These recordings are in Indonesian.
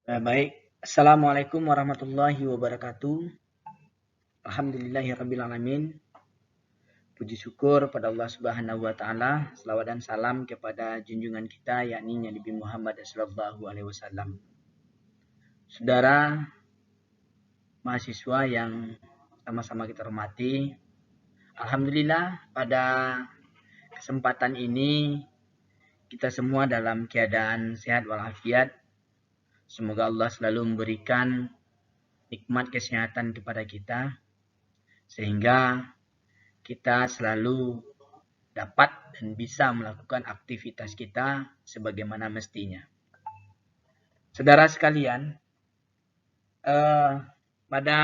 Baik. Assalamualaikum warahmatullahi wabarakatuh. Alhamdulillahirabbil alamin. Puji syukur pada Allah Subhanahu wa taala. Selawat dan salam kepada junjungan kita yakni Nabi Muhammad sallallahu alaihi wasallam. Saudara mahasiswa yang sama-sama kita hormati, alhamdulillah pada kesempatan ini kita semua dalam keadaan sehat walafiat. Semoga Allah selalu memberikan nikmat kesehatan kepada kita sehingga kita selalu dapat dan bisa melakukan aktivitas kita sebagaimana mestinya. Saudara sekalian, pada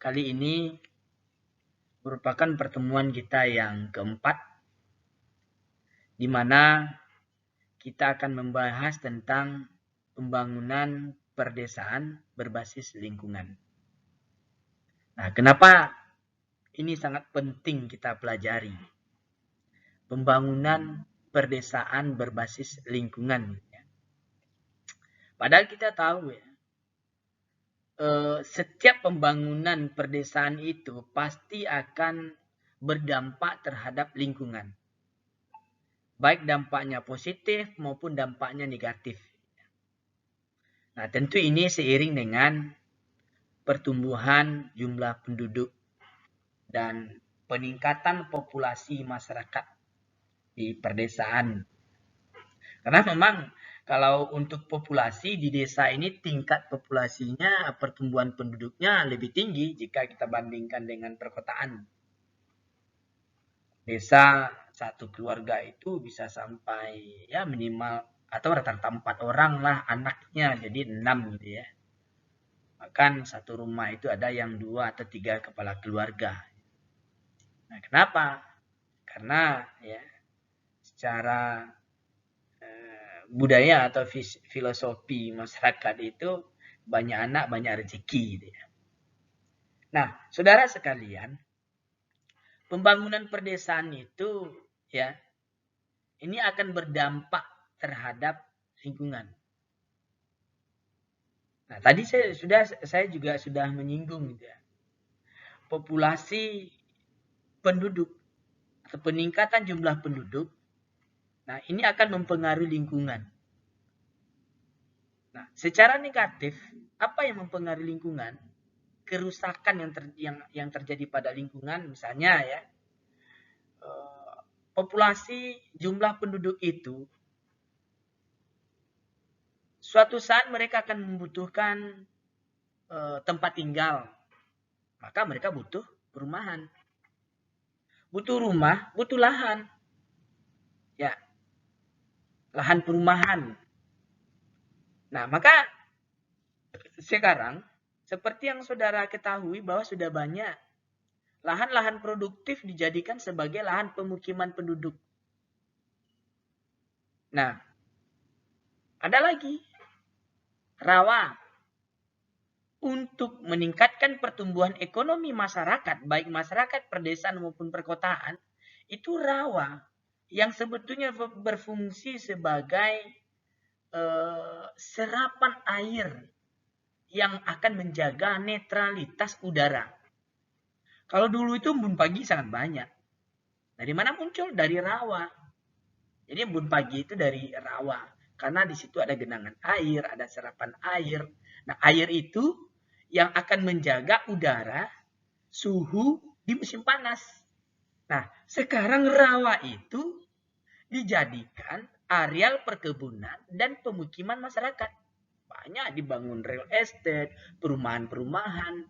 kali ini merupakan pertemuan kita yang keempat, di mana kita akan membahas tentang pembangunan perdesaan berbasis lingkungan. Nah, kenapa ini sangat penting kita pelajari? Pembangunan perdesaan berbasis lingkungan. Padahal kita tahu ya, setiap pembangunan perdesaan itu pasti akan berdampak terhadap lingkungan. Baik dampaknya positif maupun dampaknya negatif. Nah, tentu ini seiring dengan pertumbuhan jumlah penduduk dan peningkatan populasi masyarakat di perdesaan. Karena memang kalau untuk populasi di desa ini tingkat populasinya, pertumbuhan penduduknya lebih tinggi jika kita bandingkan dengan perkotaan. Desa satu keluarga itu bisa sampai ya minimal atau rata-rata 4 orang lah anaknya, jadi 6 gitu ya. Bahkan satu rumah itu ada yang 2 atau 3 kepala keluarga. Nah, kenapa? Karena ya secara budaya atau filosofi masyarakat itu banyak anak banyak rezeki gitu ya. Nah, saudara sekalian, pembangunan perdesaan itu ya ini akan berdampak terhadap lingkungan. Nah, tadi saya juga sudah menyinggung gitu ya. Populasi penduduk atau peningkatan jumlah penduduk, nah ini akan mempengaruhi lingkungan. Nah, secara negatif, apa yang mempengaruhi lingkungan? Kerusakan yang terjadi pada lingkungan, misalnya ya, populasi jumlah penduduk itu suatu saat mereka akan membutuhkan tempat tinggal, maka mereka butuh perumahan. Butuh rumah, butuh lahan. Ya, lahan perumahan. Nah, maka sekarang seperti yang saudara ketahui bahwa sudah banyak lahan-lahan produktif dijadikan sebagai lahan pemukiman penduduk. Nah, ada lagi rawa. Untuk meningkatkan pertumbuhan ekonomi masyarakat, baik masyarakat perdesaan maupun perkotaan, itu rawa yang sebetulnya berfungsi sebagai serapan air yang akan menjaga netralitas udara. Kalau dulu itu embun pagi sangat banyak. Dari mana muncul? Dari rawa. Jadi embun pagi itu dari rawa. Karena di situ ada genangan air, ada serapan air. Nah, air itu yang akan menjaga udara, suhu di musim panas. Nah, sekarang rawa itu dijadikan areal perkebunan dan pemukiman masyarakat. Banyak dibangun real estate, perumahan-perumahan.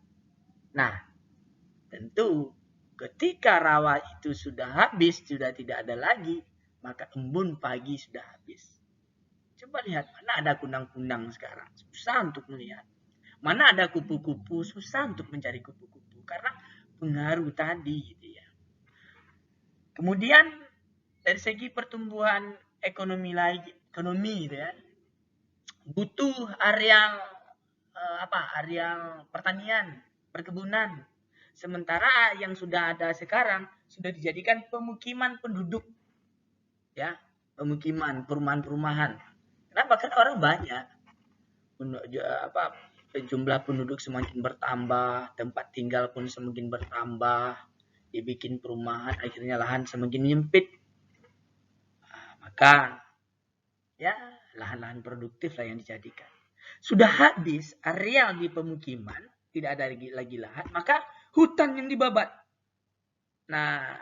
Nah, tentu ketika rawa itu sudah habis, sudah tidak ada lagi, maka embun pagi sudah habis. Coba lihat, mana ada kunang-kunang sekarang? Susah untuk melihat. Mana ada kupu-kupu? Susah untuk mencari kupu-kupu. Karena pengaruh tadi gitu ya. Kemudian dari segi pertumbuhan ekonomi gitu ya, butuh areal areal pertanian, perkebunan. Sementara yang sudah ada sekarang sudah dijadikan pemukiman penduduk, ya, pemukiman, perumahan-perumahan. Kenapa? Kan orang banyak. jumlah penduduk semakin bertambah, tempat tinggal pun semakin bertambah, dibikin perumahan, akhirnya lahan semakin menyempit. Maka ya lahan-lahan produktif lah yang dijadikan. Sudah habis areal di pemukiman, tidak ada lagi lahan, maka hutan yang dibabat. Nah,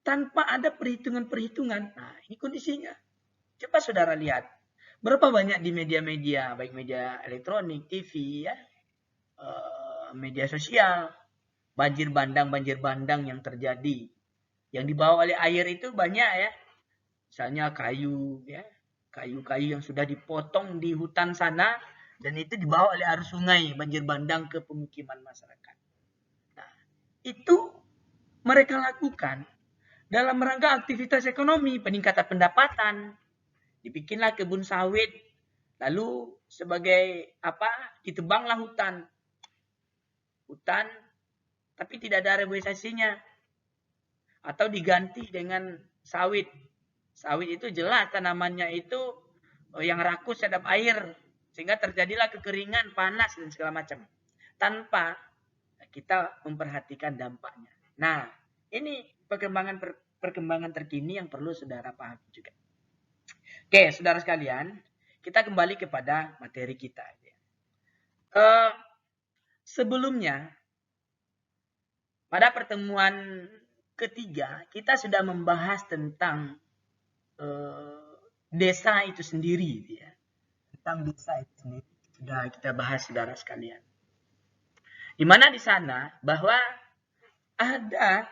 tanpa ada perhitungan-perhitungan, nah ini kondisinya. Coba saudara lihat, berapa banyak di media-media, baik media elektronik, TV, ya, media sosial, banjir bandang yang terjadi. Yang dibawa oleh air itu banyak ya. Misalnya kayu, ya, kayu-kayu yang sudah dipotong di hutan sana, dan itu dibawa oleh arus sungai, banjir bandang ke pemukiman masyarakat. Nah, itu mereka lakukan dalam rangka aktivitas ekonomi, peningkatan pendapatan. Dibikinlah kebun sawit, lalu sebagai apa? Ditebanglah hutan. Hutan, tapi tidak ada reboisasinya. Atau diganti dengan sawit. Sawit itu jelas tanamannya itu yang rakus terhadap air. Sehingga terjadilah kekeringan, panas, dan segala macam. Tanpa kita memperhatikan dampaknya. Nah, ini perkembangan terkini yang perlu saudara pahami juga. Oke, saudara sekalian, kita kembali kepada materi kita. Sebelumnya, pada pertemuan ketiga, kita sudah membahas tentang desa itu sendiri. Ya. Tentang desa itu sendiri. Sudah kita bahas, saudara sekalian. Di mana di sana bahwa ada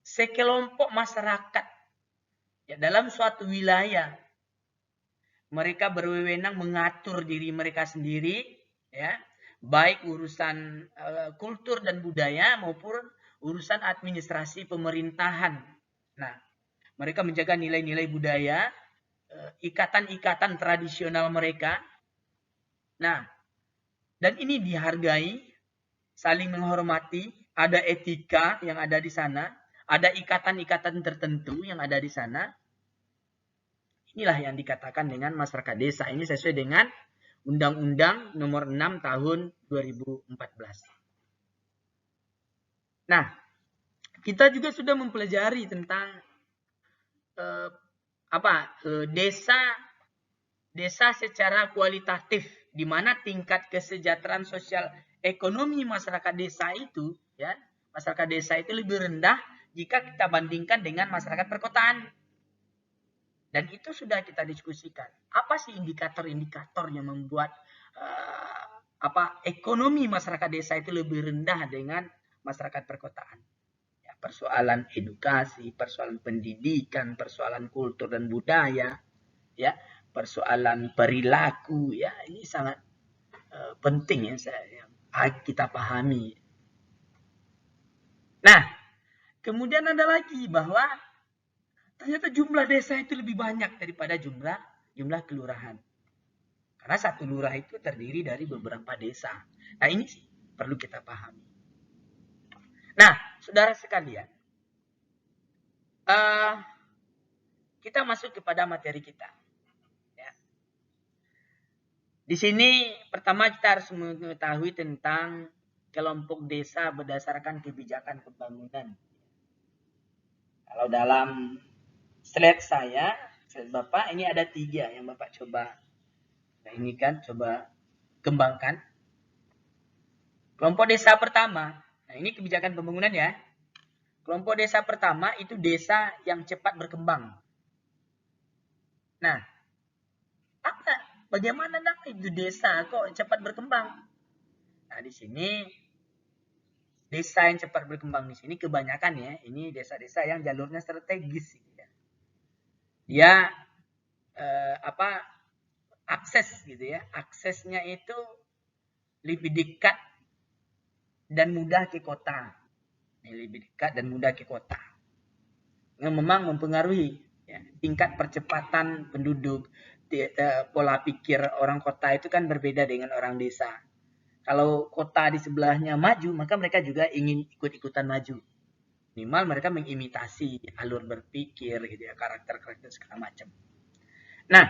sekelompok masyarakat ya, dalam suatu wilayah, mereka berwenang mengatur diri mereka sendiri, ya, baik urusan kultur dan budaya maupun urusan administrasi pemerintahan. Nah, mereka menjaga nilai-nilai budaya, ikatan-ikatan tradisional mereka. Nah, dan ini dihargai, saling menghormati, ada etika yang ada di sana, ada ikatan-ikatan tertentu yang ada di sana. Inilah yang dikatakan dengan masyarakat desa. Ini sesuai dengan Undang-Undang Nomor 6 Tahun 2014. Nah, kita juga sudah mempelajari tentang desa secara kualitatif, di mana tingkat kesejahteraan sosial ekonomi masyarakat desa itu, ya, masyarakat desa itu lebih rendah jika kita bandingkan dengan masyarakat perkotaan. Dan itu sudah kita diskusikan. Apa sih indikator-indikator yang membuat ekonomi masyarakat desa itu lebih rendah dengan masyarakat perkotaan? Ya, persoalan edukasi, persoalan pendidikan, persoalan kultur dan budaya, ya, persoalan perilaku, ya, ini sangat penting yang kita pahami. Nah, kemudian ada lagi bahwa ternyata jumlah desa itu lebih banyak daripada jumlah kelurahan. Karena satu lurah itu terdiri dari beberapa desa. Nah, ini sih perlu kita pahami. Nah, saudara sekalian, kita masuk kepada materi kita. Ya. Di sini pertama kita harus mengetahui tentang kelompok desa berdasarkan kebijakan pembangunan. Kalau dalam slide saya, slide Bapak, ini ada 3 yang Bapak coba. Nah, ini kan coba kembangkan. Kelompok desa pertama, nah ini kebijakan pembangunan ya. Kelompok desa pertama itu desa yang cepat berkembang. Nah, bagaimana itu desa kok cepat berkembang? Nah, di sini desa yang cepat berkembang di sini kebanyakan ya, ini desa-desa yang jalurnya strategis. Dia akses gitu ya, aksesnya itu lebih dekat dan mudah ke kota. Lebih dekat dan mudah ke kota. Yang memang mempengaruhi ya, tingkat percepatan penduduk. Pola pikir orang kota itu kan berbeda dengan orang desa. Kalau kota di sebelahnya maju, maka mereka juga ingin ikut-ikutan maju. Minimal mereka mengimitasi alur berpikir gitu ya, karakter segala macam. Nah,